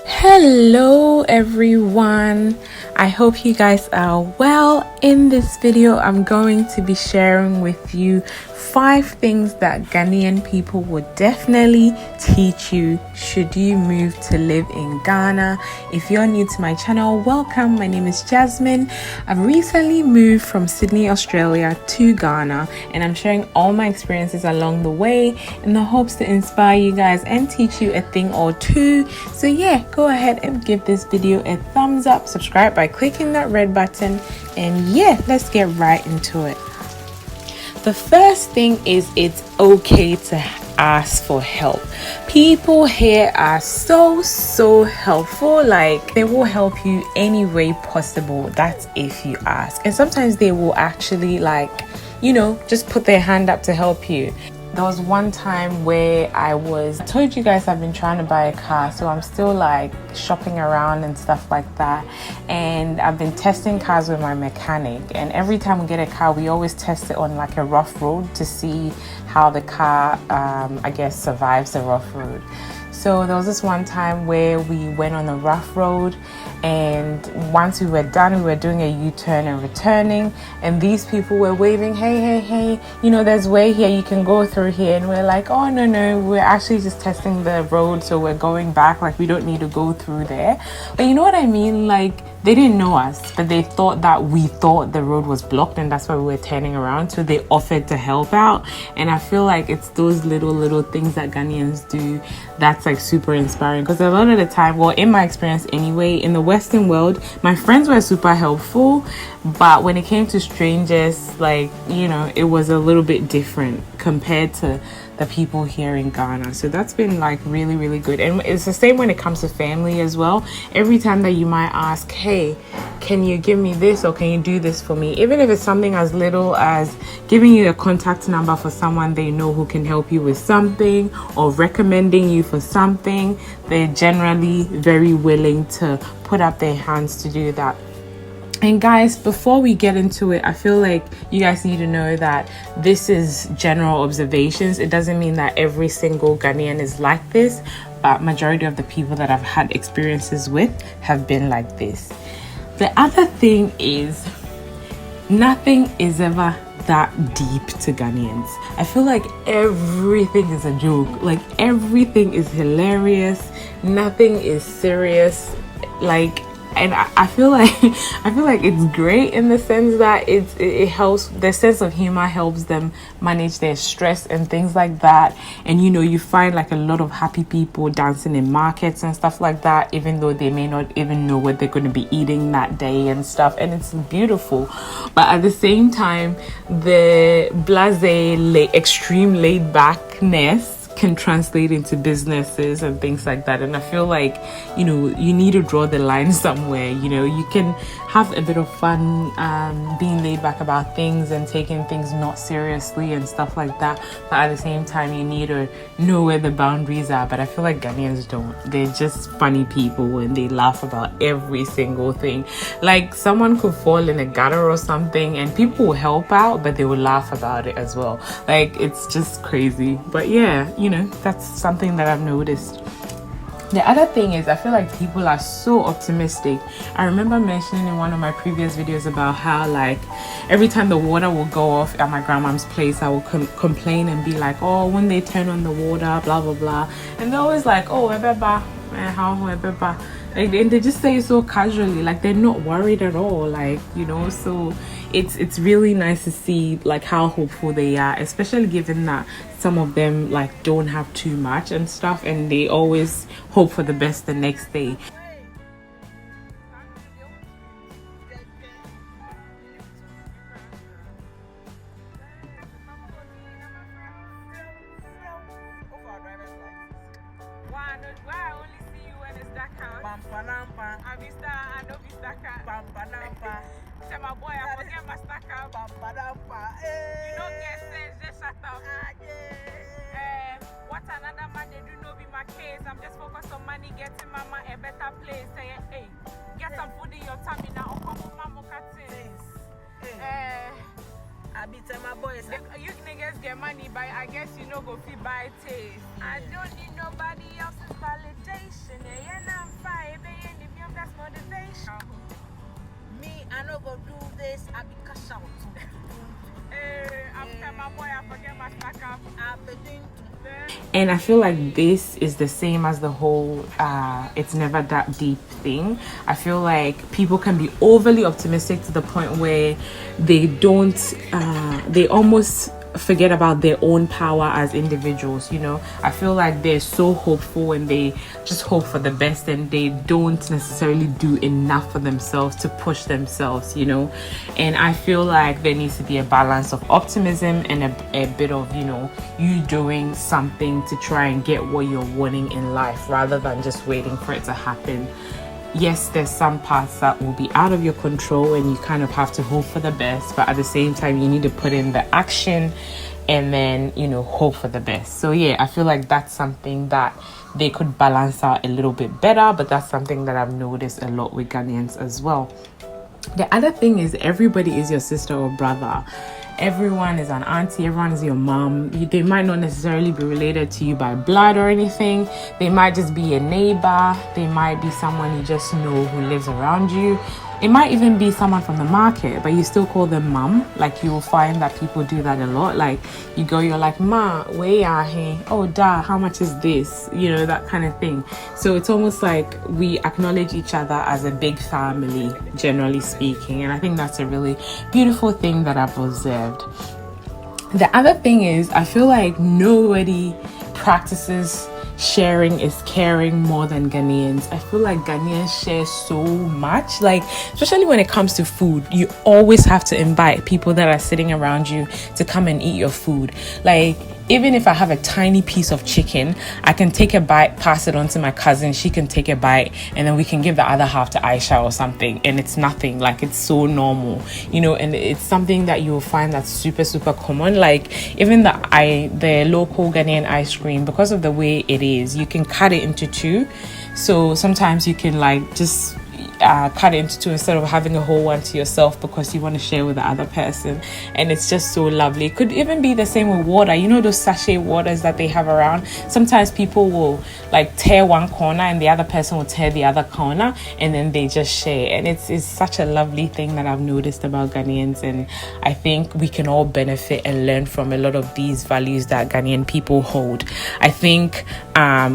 Hello everyone, I hope you guys are well. In this video I'm going to be sharing with you 5 things that Ghanaian people would definitely teach you should you move to live in Ghana. If you're new to my channel, welcome. My name is Jasmine. I've recently moved from Sydney, Australia to Ghana, and I'm sharing all my experiences along the way in the hopes to inspire you guys and teach you a thing or two. So yeah, go ahead and give this video a thumbs up, subscribe by clicking that red button, and yeah, let's get right into it. The first thing is it's okay to ask for help. People here are so helpful. Like, they will help you any way possible. That's if you ask. And sometimes they will actually, like, just put their hand up to help you. There was one time where I told you guys I've been trying to buy a car, so I'm still like shopping around and stuff like that, and I've been testing cars with my mechanic, and every time we get a car we always test it on like a rough road to see how the car survives the rough road. So there was this one time where we went on a rough road, and once we were done, we were doing a U-turn and returning, and these people were waving, hey, there's way here, you can go through here. And we're like, oh no, we're actually just testing the road, so we're going back, like we don't need to go through there. But you know what I mean? Like, they didn't know us, but they thought that we thought the road was blocked, and that's why we were turning around. So they offered to help out. And I feel like it's those little things that Ghanaians do that's like super inspiring, because a lot of the time, well, in my experience anyway, in the Western world, my friends were super helpful, but when it came to strangers, like, it was a little bit different compared to the people here in Ghana. So that's been like really good. And it's the same when it comes to family as well. Every time that you might ask, hey, can you give me this, or can you do this for me, even if it's something as little as giving you a contact number for someone they know who can help you with something, or recommending you for something, they're generally very willing to put up their hands to do that. And guys, before we get into it, I feel like you guys need to know that this is general observations. It doesn't mean that every single Ghanaian is like this, but majority of the people that I've had experiences with have been like this. The other thing is, nothing is ever that deep to Ghanaians. I feel like everything is a joke. Like, everything is hilarious. Nothing is serious. And I feel like it's great in the sense that it helps. The sense of humor helps them manage their stress and things like that. And you find like a lot of happy people dancing in markets and stuff like that, even though they may not even know what they're going to be eating that day and stuff. And it's beautiful. But at the same time, the extreme laid backness can translate into businesses and things like that. And I feel like you need to draw the line somewhere. You can have a bit of fun, being laid back about things and taking things not seriously and stuff like that, but at the same time you need to know where the boundaries are. But I feel like Ghanaians don't. They're just funny people, and they laugh about every single thing. Like, someone could fall in a gutter or something and people will help out, but they will laugh about it as well. Like, it's just crazy. But yeah, that's something that I've noticed. The other thing is, I feel like people are so optimistic. I remember mentioning in one of my previous videos about how, like, every time the water will go off at my grandma's place, I will complain and be like, oh, when they turn on the water, blah blah blah. And they're always like, oh, how. Like, and they just say it so casually, like they're not worried at all, like, so it's really nice to see like how hopeful they are, especially given that some of them like don't have too much and stuff, and they always hope for the best the next day. My boy, I forget my stacker. You don't get sense, just shut up. What another man they do not be my case. I'm just focused on money, getting mama a better place. Say, hey, get some food in your tummy now. Come on, mama, I be tell my boys, You niggas get money, but I guess you know go fit buy taste. I don't need nobody else's validation. Yeah, I'm fine, baby, if you have motivation. me, I no go do this, I be cash out. After my boy, I forget my stack up. I be doing And I feel like this is the same as the whole it's never that deep thing. I feel like people can be overly optimistic to the point where they don't they almost forget about their own power as individuals. You know, I feel like they're so hopeful and they just hope for the best, and they don't necessarily do enough for themselves to push themselves, you know. And I feel like there needs to be a balance of optimism and a bit of, you know, you doing something to try and get what you're wanting in life rather than just waiting for it to happen. Yes, there's some parts that will be out of your control and you kind of have to hope for the best, but at the same time you need to put in the action and then, you know, hope for the best. So yeah, I feel like that's something that they could balance out a little bit better, but that's something that I've noticed a lot with Ghanaians as well. The other thing is everybody is your sister or brother. Everyone is an auntie, everyone is your mom. They might not necessarily be related to you by blood or anything. They might just be a neighbor. They might be someone you just know who lives around you. It might even be someone from the market, but you still call them mom. Like, you will find that people do that a lot. Like, you go, you're like, ma, where are he? Oh, da, how much is this? You know, that kind of thing. So it's almost like we acknowledge each other as a big family, generally speaking. And I think that's a really beautiful thing that I've observed. The other thing is, I feel like nobody practices sharing is caring more than Ghanaians. I feel like Ghanaians share so much, like especially when it comes to food. You always have to invite people that are sitting around you to come and eat your food. Like, even if I have a tiny piece of chicken, I can take a bite, pass it on to my cousin, she can take a bite, and then we can give the other half to Aisha or something, and it's nothing. Like, it's so normal, you know. And it's something that you'll find that's super, super common. Like, even the local Ghanaian ice cream, because of the way it is, you can cut it into two. So sometimes you can like just cut it into two instead of having a whole one to yourself because you want to share with the other person, and it's just so lovely. It could even be the same with water. You know those sachet waters that they have around? Sometimes people will like tear one corner and the other person will tear the other corner, and then they just share. And it's such a lovely thing that I've noticed about Ghanaians, and I think we can all benefit and learn from a lot of these values that Ghanaian people hold. I think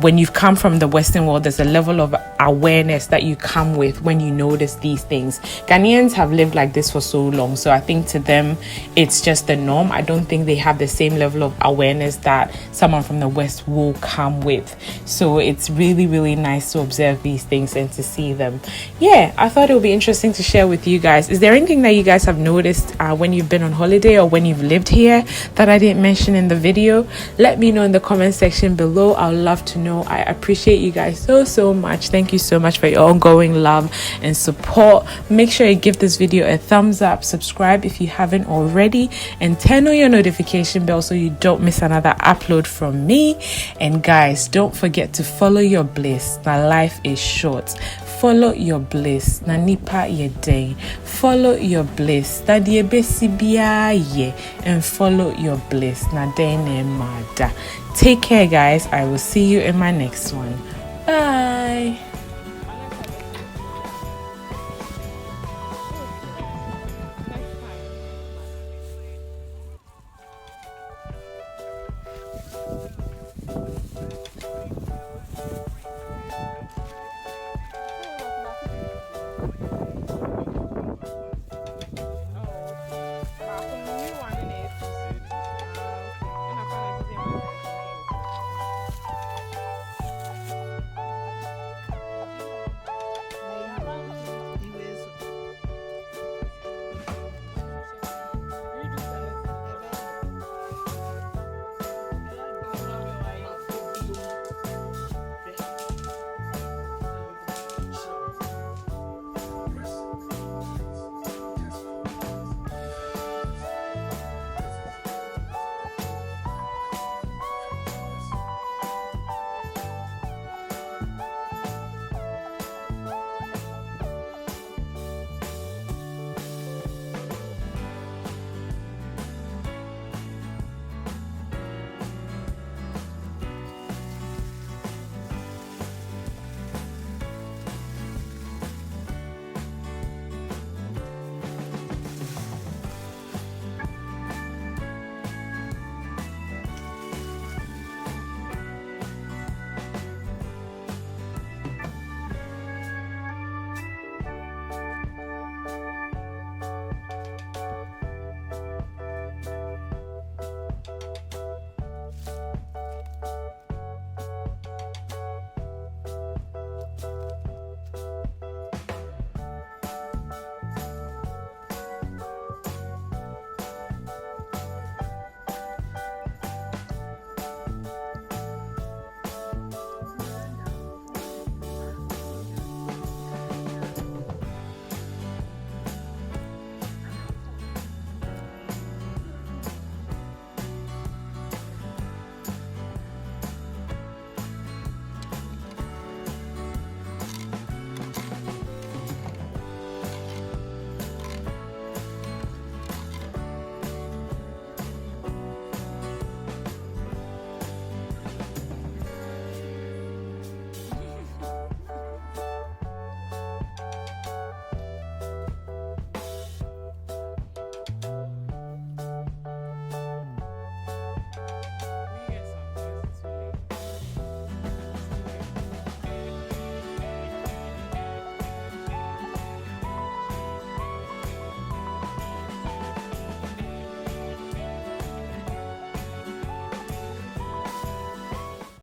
when you've come from the Western world, there's a level of awareness that you come with when you notice these things. Ghanaians have lived like this for so long, so I think to them it's just the norm. I don't think they have the same level of awareness that someone from the West will come with. So it's really, really nice to observe these things and to see them. Yeah, I thought it would be interesting to share with you guys. Is there anything that you guys have noticed when you've been on holiday or when you've lived here that I didn't mention in the video? Let me know in the comment section below. I'd love to know. I appreciate you guys so much. Thank you so much for your ongoing love and support. Make sure you give this video a thumbs up, subscribe if you haven't already, and turn on your notification bell so you don't miss another upload from me. And guys, don't forget to follow your bliss. Now life is short. Follow your bliss. Na nipa ye day. Follow your bliss. Na die besi biya ye. And follow your bliss. Na day ne mada. Take care, guys. I will see you in my next one. Bye.